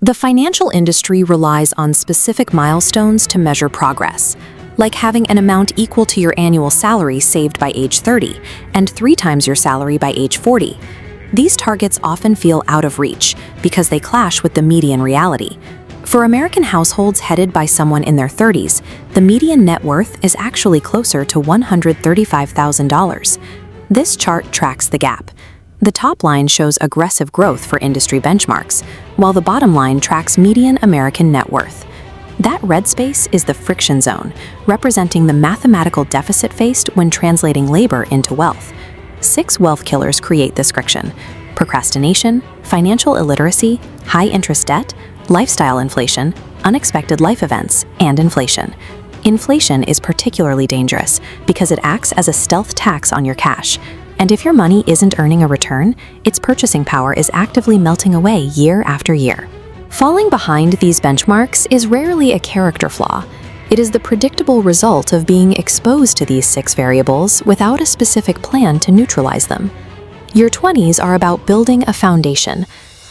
The financial industry relies on specific milestones to measure progress, like having an amount equal to your annual salary saved by age 30 and 3 times your salary by age 40. These targets often feel out of reach because they clash with the median reality. For American households headed by someone in their 30s, the median net worth is actually closer to $135,000. This chart tracks the gap. The top line shows aggressive growth for industry benchmarks, while the bottom line tracks median American net worth. That red space is the friction zone, representing the mathematical deficit faced when translating labor into wealth. 6 wealth killers create this friction: procrastination, financial illiteracy, high-interest debt, lifestyle inflation, unexpected life events, and inflation. Inflation is particularly dangerous because it acts as a stealth tax on your cash. And if your money isn't earning a return, its purchasing power is actively melting away year after year. Falling behind these benchmarks is rarely a character flaw. It is the predictable result of being exposed to these 6 variables without a specific plan to neutralize them. Your 20s are about building a foundation.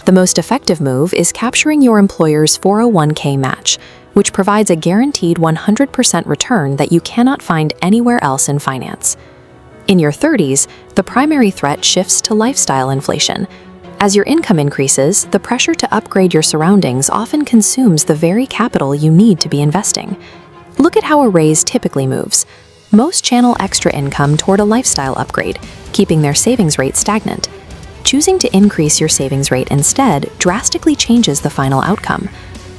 The most effective move is capturing your employer's 401k match, which provides a guaranteed 100% return that you cannot find anywhere else in finance. In your 30s, the primary threat shifts to lifestyle inflation. As your income increases, the pressure to upgrade your surroundings often consumes the very capital you need to be investing. Look at how a raise typically moves. Most channel extra income toward a lifestyle upgrade, keeping their savings rate stagnant. Choosing to increase your savings rate instead drastically changes the final outcome.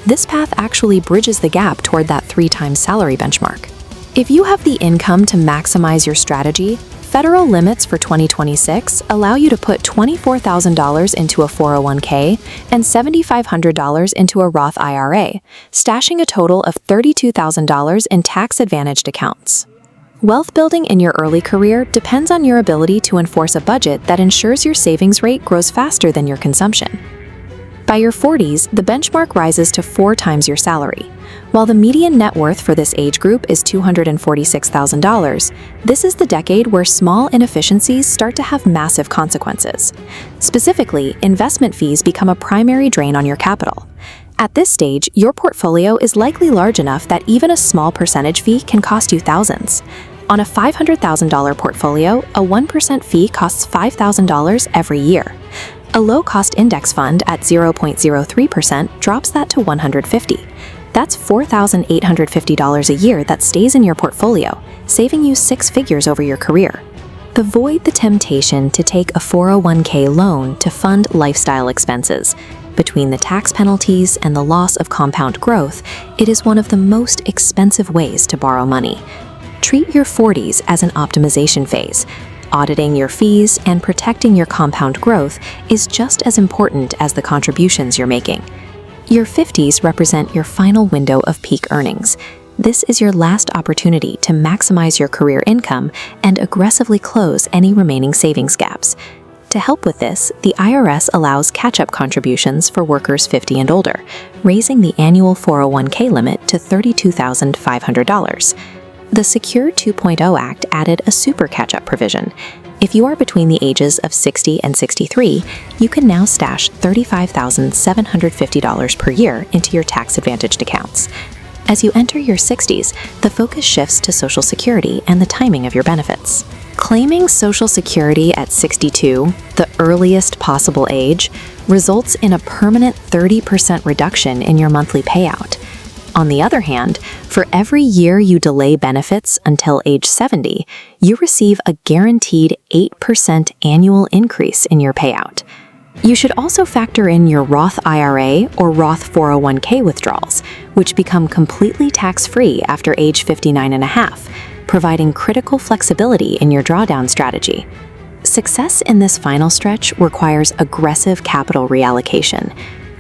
This path actually bridges the gap toward that 3 times salary benchmark. If you have the income to maximize your strategy, federal limits for 2026 allow you to put $24,000 into a 401k and $7,500 into a Roth IRA, stashing a total of $32,000 in tax-advantaged accounts. Wealth building in your early career depends on your ability to enforce a budget that ensures your savings rate grows faster than your consumption. By your 40s, the benchmark rises to 4 times your salary. While the median net worth for this age group is $246,000, this is the decade where small inefficiencies start to have massive consequences. Specifically, investment fees become a primary drain on your capital. At this stage, your portfolio is likely large enough that even a small percentage fee can cost you thousands. On a $500,000 portfolio, a 1% fee costs $5,000 every year. A low-cost index fund at 0.03% drops that to $150. That's $4,850 a year that stays in your portfolio, saving you 6 figures over your career. Avoid the temptation to take a 401k loan to fund lifestyle expenses. Between the tax penalties and the loss of compound growth, it is one of the most expensive ways to borrow money. Treat your 40s as an optimization phase. Auditing your fees and protecting your compound growth is just as important as the contributions you're making. Your 50s represent your final window of peak earnings. This is your last opportunity to maximize your career income and aggressively close any remaining savings gaps. To help with this, the IRS allows catch-up contributions for workers 50 and older, raising the annual 401k limit to $32,500. The Secure 2.0 Act added a super catch-up provision. If you are between the ages of 60 and 63, you can now stash $35,750 per year into your tax-advantaged accounts. As you enter your 60s, the focus shifts to Social Security and the timing of your benefits. Claiming Social Security at 62, the earliest possible age, results in a permanent 30% reduction in your monthly payout. On the other hand, for every year you delay benefits until age 70, you receive a guaranteed 8% annual increase in your payout. You should also factor in your Roth IRA or Roth 401k withdrawals, which become completely tax-free after age 59 and a half, providing critical flexibility in your drawdown strategy. Success in this final stretch requires aggressive capital reallocation.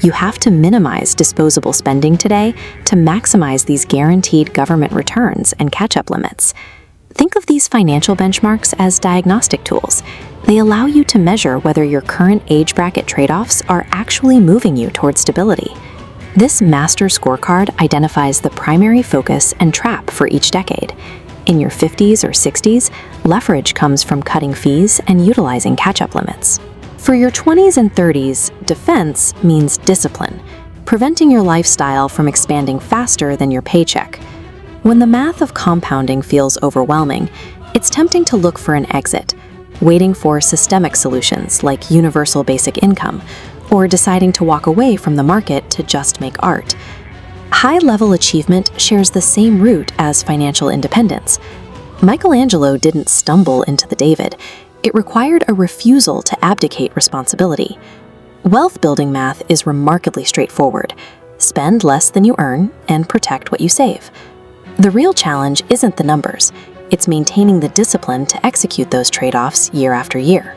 You have to minimize disposable spending today to maximize these guaranteed government returns and catch-up limits. Think of these financial benchmarks as diagnostic tools. They allow you to measure whether your current age bracket trade-offs are actually moving you toward stability. This master scorecard identifies the primary focus and trap for each decade. In your 50s or 60s, leverage comes from cutting fees and utilizing catch-up limits. For your 20s and 30s, defense means discipline. preventing your lifestyle from expanding faster than your paycheck. When the math of compounding feels overwhelming, it's tempting to look for an exit, waiting for systemic solutions like universal basic income, or deciding to walk away from the market to just make art. High-level achievement shares the same root as financial independence. Michelangelo didn't stumble into the David. It required a refusal to abdicate responsibility. Wealth-building math is remarkably straightforward. Spend less than you earn and protect what you save. The real challenge isn't the numbers. It's maintaining the discipline to execute those trade-offs year after year.